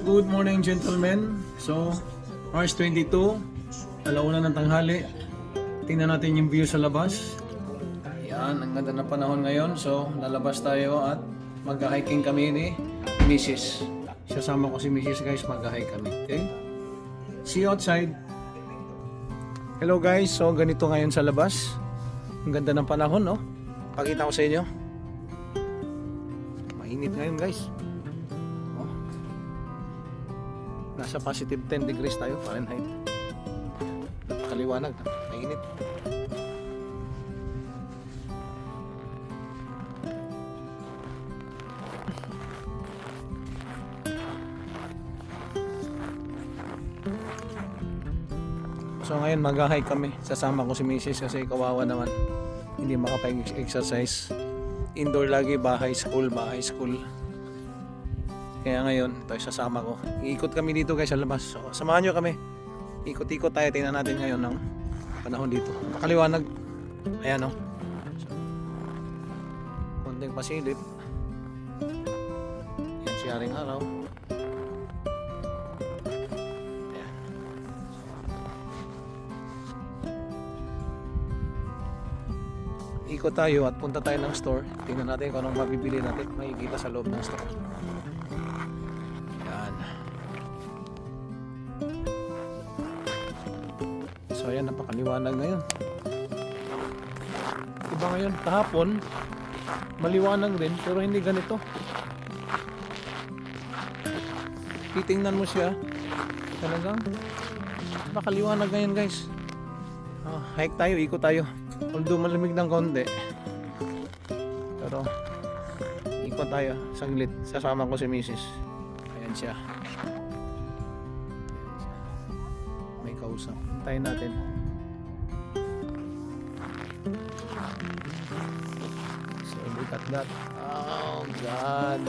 Good morning, gentlemen. So, March 22, alauna ng tanghali. Tingnan natin yung view sa labas. Yan, ang ganda ng panahon ngayon. So, lalabas tayo at mag-hiking kami ni Mrs. Sasama ko si Mrs. guys, mag-hike kami. Okay? See you outside. Hello guys, so ganito ngayon sa labas. Ang ganda ng panahon, no? Pakita ko sa inyo. Mainit ngayon guys. Oh. Nasa positive 10 degrees tayo, Fahrenheit. Napakaliwanag, mainit. So ngayon mag-hike kami. Sasama ko si Mrs. kasi kawawa naman. Hindi makapag-exercise. Indoor lagi, bahay, school. Kaya ngayon, ito sasama ko. Iikot kami dito guys sa labas. So samahan nyo kami. Ikot-ikot tayo. Tingnan natin ngayon ng panahon dito. Makaliwanag. Ayan o. So, konting pasilip. Yan si Haring Araw. Ikot tayo at punta tayo ng store. Tingnan natin kung anong mabibili natin. Makikita sa loob ng store. Yan. So ayan, napakaliwanag ngayon. Iba ngayon, kahapon maliwanag din pero hindi ganito. Titingnan mo siya, talagang napakaliwanag ngayon guys. Hike tayo, ikot tayo. Although malamig ng konti, pero ikot tayo saglit. Sasama ko si Mrs. Ayan siya. May kausap. Hintayin natin. So look at that. Oh God,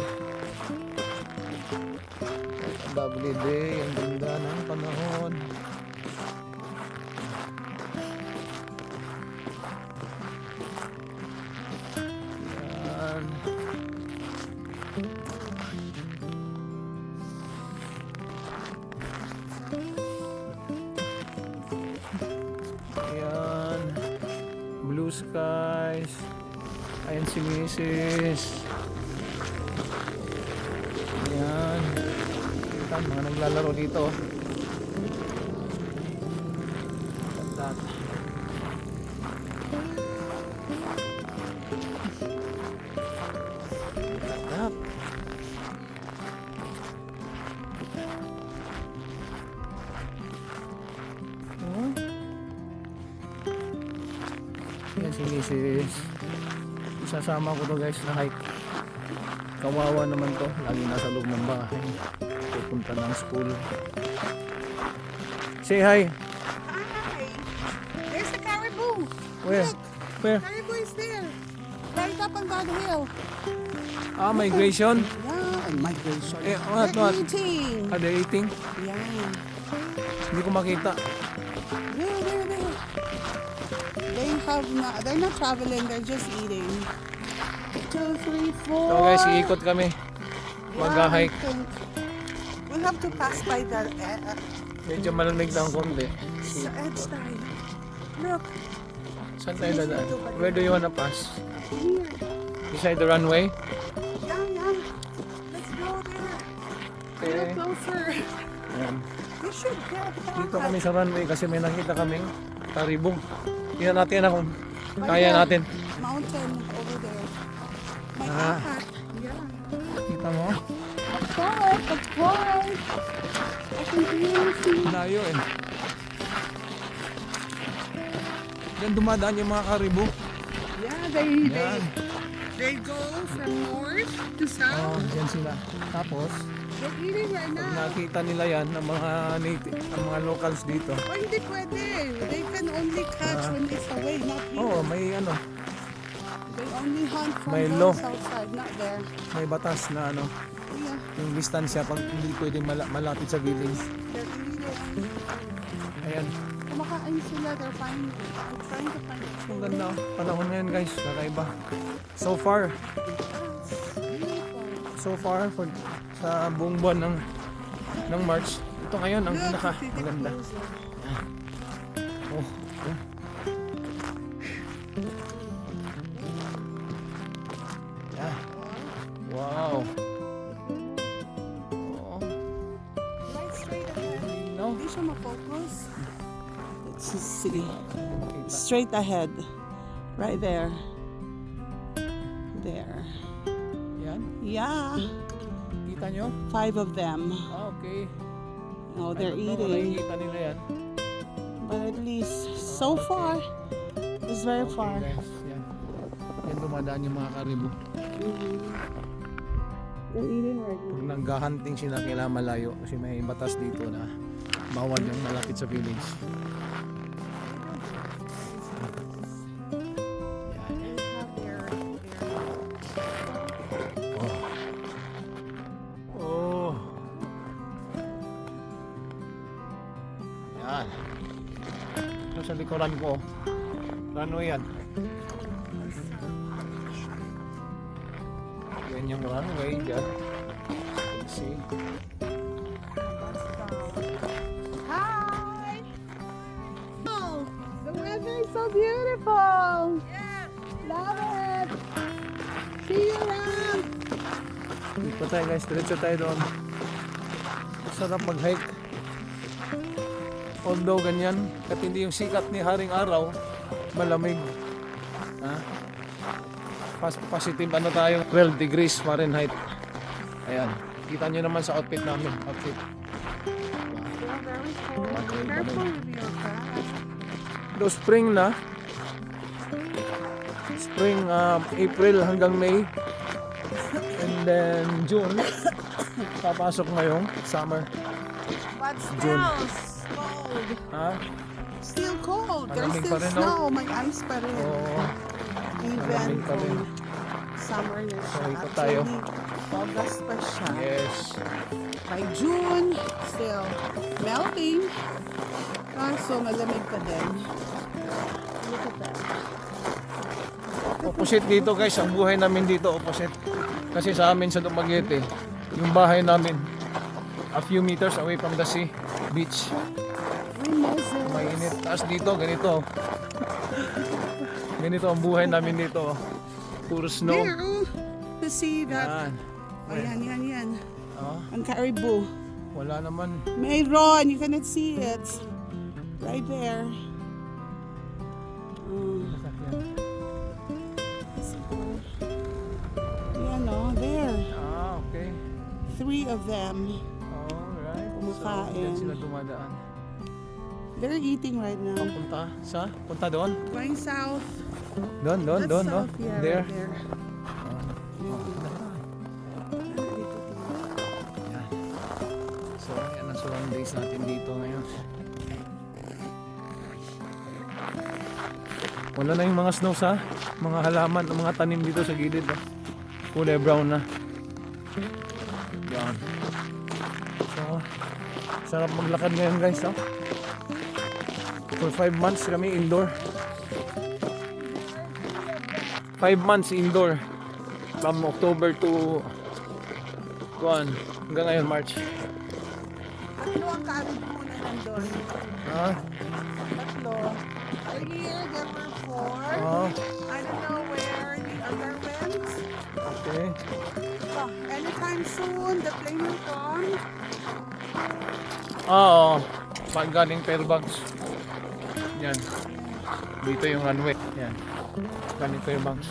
what a lovely day. Ang ganda ng panahon. Ayan, blue skies. Ayan si Mrs. Ayan, ito, mga naglalaro dito. At yan si Mrs. Isasama ko to guys na hike. Kawawa naman to, lagi nasa loob ng bahay, pupunta ng school. Say hi. Hi! There's the caribou. Where? Look, Where? caribou is there. Right up on that hill. Migration. Yeah, and migration. What? They're eating. Are they eating? Yeah. Hindi ko makita. There. They're not traveling, they're just eating. 2, 3, 4. So guys, iikot kami. Mag-hike. I think we'll have to pass by the Medyo malamig na ang konti. edge side. Look, Saan tayo dadaan? Where do you wanna pass? here. Beside the runway? Yeah. Let's go there. A little Okay. closer. Ayan. We should get Dito that. kami sa runway kasi may nakita kaming karibong. Tingnan natin na kung kaya natin. Mountain over there. My Ah. hat. Yeah. Kita mo? That's right. I can really see. Layo eh. Diyan dumadaan yung mga karibo. Yeah, Yan. they go from north to south. Diyan sila. Tapos, They're eating right pag now. nakita nila yan ng mga native, ng mga locals dito. Oh, hindi pwede. They can only catch when it's away, not here. Oo, may ano, They only hunt from May those law. outside, not there. may batas na ano, Yeah, yung distansya pag hindi pwedeng malapit sa buildings. they're eating. Ayan. Kumakain sila, they're trying to find Ang ganda. Panahon ngayon guys, kakaiba. So far, so far for sa buong buwan ng March. Ito ngayon ang Look, pinaka see the maganda. closer. Oh, yeah. Yeah. Wow. Oh, Right straight ahead. no. Hindi siya ma-focus. Let's just see. Straight ahead. Right there. There. Yan. Yeah. Kita nyo? 5 of them. Ah, okay. Oh, they're I don't know kung eating. nakikita nila yan. But at least, so far, it's very far. Okay, guys. Yan. Yan dumadaan yung mga karibo. They're eating right now. Pag nag-hunting sila, kailangan malayo kasi may batas dito na bawal yung malapit sa village. Oh. Yan. Ito sa likuran ko. Runway yan. Yan yung runway dyan. See? Hi! Oh, the weather is so beautiful! Yeah! Love it! See you around! Dito tayo guys, diretso tayo doon. Sarap mag-hike. Although ganyan, at hindi yung sikat ni Haring Araw, malamig. Ha? Positive ano tayo, 12 degrees Fahrenheit. Ayan, kita nyo naman sa outfit namin. Outfit. Still very cold. Careful with your back. Do spring na. Spring, April hanggang May. And then June, papasok ngayong summer. But June. still cold. Ha? Still cold. There's Malamig still pa rin, no? snow. May ice pa rin. Oo. Even malamig pa rin. kung summer na siya. So, ikot tayo. Actually, August pa siya. Yes. By June, still melting. Kaso malamig pa din. Look at that. Opposite dito guys, ang buhay namin dito opposite. Kasi sa amin sa Dumaguete, yung bahay namin a few meters away from the sea, beach. Mainit. Tapos dito, ganito. Ganito ang buhay namin dito. Puro snow. There, oh, to see that. Yan. Oh, yan. Oh, Ang caribou. wala naman. Mayroon, you cannot see it. Right there. Yan, oh, there. Ah, okay. 3 of them. Alright. So, Kumakain. yan sila dumadaan. They're eating right now. Punta doon? Going south. Doon, That's no? south, yeah, There. right there. Yan. So, yan ang surroundings natin dito ngayon. Wala na yung mga snow sa mga halaman, mga tanim dito sa gilid. Oh. Kulay brown na. Yan. So, sarap maglakad ngayon guys. Oh. For 5 months kami indoor. 5 months indoor. From October to hanggang ngayon March. Tatlo ang caribou na nandun. Ah, Tatlo. Earlier there were 4. oh, I don't know where the other went. okay. Oh, anytime soon, the plane will come. Oo. Pag galing Fairbanks. Yan. Dito yung runway. Yan. Galing Fairbanks.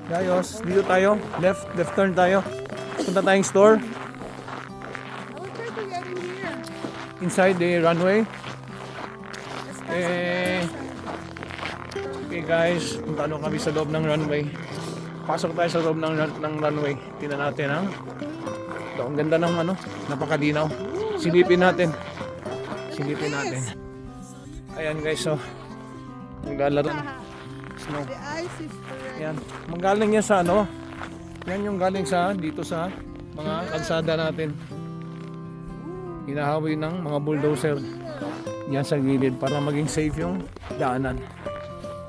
Gayos, dito tayo. Left turn tayo. Punta tayong store. I will try to get in here. Inside the runway. Let's pass Eh, okay guys, punta ano kami sa loob ng runway. Pasok tayo sa loob ng runway. Tingnan natin ha. Ito, ang ganda ng ano, napakalinaw. Silipin natin. Ayan guys, so maglalaro na. Snow. The ice is correct. Yan. Manggaling yan sa ano? Yan yung galing sa dito sa mga kalsada natin. Hinahawi ng mga bulldozer. Yan sa gilid para maging safe yung daanan.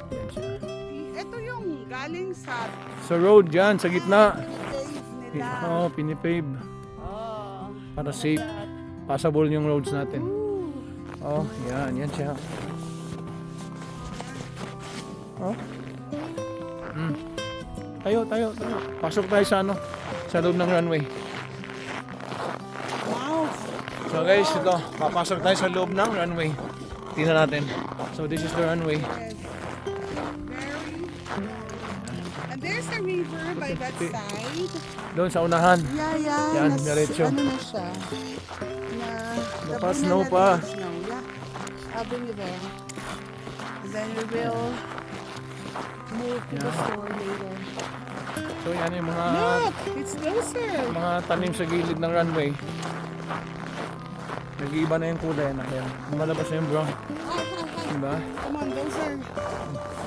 Yan siya. Ito galing sa road dyan, sa gitna. pinipave nila. Oh, pinipave. Oh. Para safe. Passable yung roads natin. Oh, yan siya. Oh. Tayo. Pasok tayo sa ano, sa loob ng runway. Wow. So guys, ito, papasok tayo sa loob ng runway. Tingnan natin. So this is the runway. Yes. And there's a river by that side. Doon sa unahan. Yeah. Yan, diretso. Ano na siya? Pa, snow pa. Snow, yeah. I'll bring you there. And then we will move to the store later. So yan yung mga Look! It's closer! mga tanim sa gilid ng runway. Nag-iiba na yung kulay na kaya lumalabas na yung brown. Diba? Come on, those are...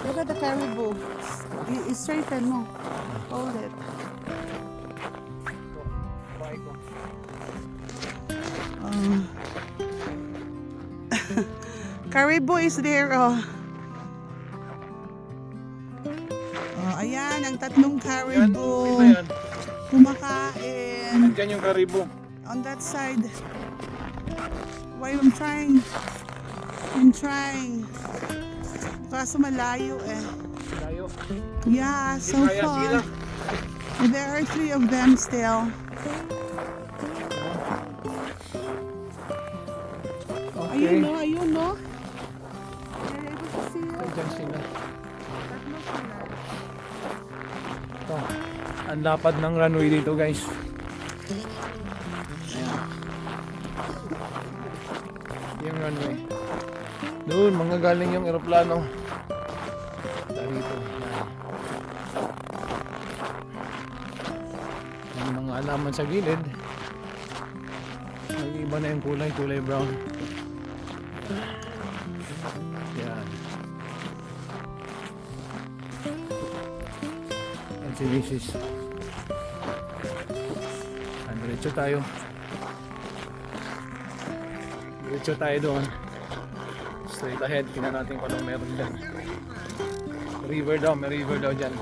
Look at the caribou. I-straighten mo. Hold it. Caribou is there, oh. Oh, ayan, ang tatlong caribou. Yan. Kumakain. Diyan yung karibo. On that side. Why I'm trying. Kaso malayo eh. Layo. Yeah, so Kaya sila. far. There are 3 of them still. Okay. Ayun no. You're able to see it. Diyan sila. Tatlo sila. Ito. Ang lapad ng runway dito guys. Yung runway. Doon, mga galing yung eroplano. Dito. Yung mga alaman sa gilid. Nag-iba na yung kulay brown. Yan. Yan si Mrs. Diretso tayo. Diretso tayo doon. Straight ahead. Tingnan natin kung anong meron dyan. May river daw dyan.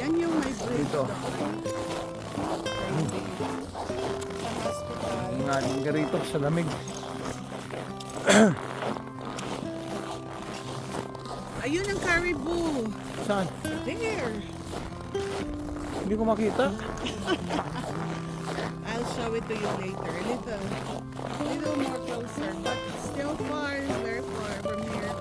Yan yung may bridge. Dito. Ang ating garito sa lamig. Ayun ang caribou. Saan? There. Hindi ko makita. I'll show it to you later. Little more closer, but still far, very far from here.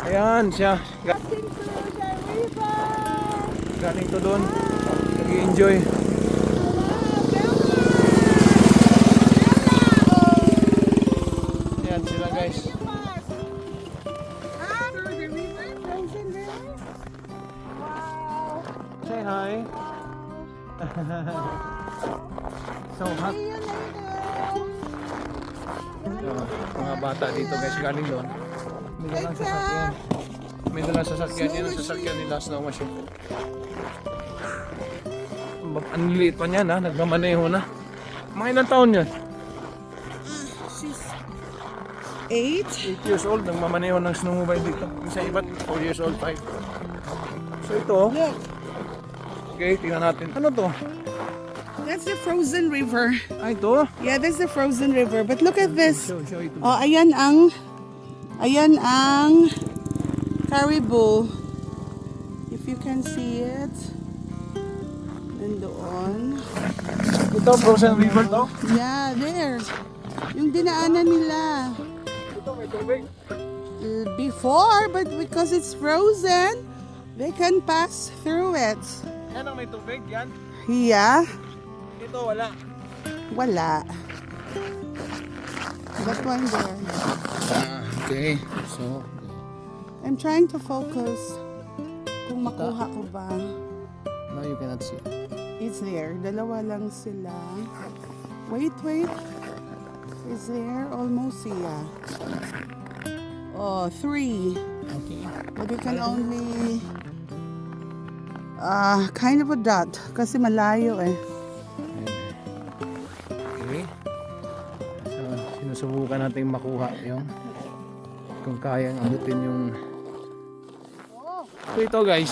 Ayan siya. Getting to the river. Galing to doon. Nag-i-enjoy. Ayan sila guys. Say hi. So hot. Mga bata dito guys galing doon. May dalang sasakyan. May dalang sasakyan. Yan ang sasakyan nila, snow machine. Ang liit pa niyan ha, nagmamaneho na. Mga ilang taon yan? She's 8. 8 years old, nagmamaneho ng snowmobile dito. Isa iba't 4 years old, 5. So ito, Look, okay, tingnan natin. Ano to? that's the frozen river. Ay, ito? Yeah, that's the frozen river. But look at this. Show ito. Oh, ayan ang caribou. If you can see it. Nandoon. Ito, frozen river to? Yeah, there. Yung dinaanan nila. Ito, may tubig. Before, but because it's frozen, they can pass through it. Yan ang may tubig, yan. Yeah, Ito, wala. wala. That one there. Okay, so I'm trying to focus kung makuha ko ba. now you cannot see. It's there. Dalawa lang sila. Wait. Is there? Almost, yeah. Oh, 3. Okay. But you can only kind of a dot kasi malayo eh. Okay. So, sinusubukan natin makuha yung kung kayang abutin yung so ito guys,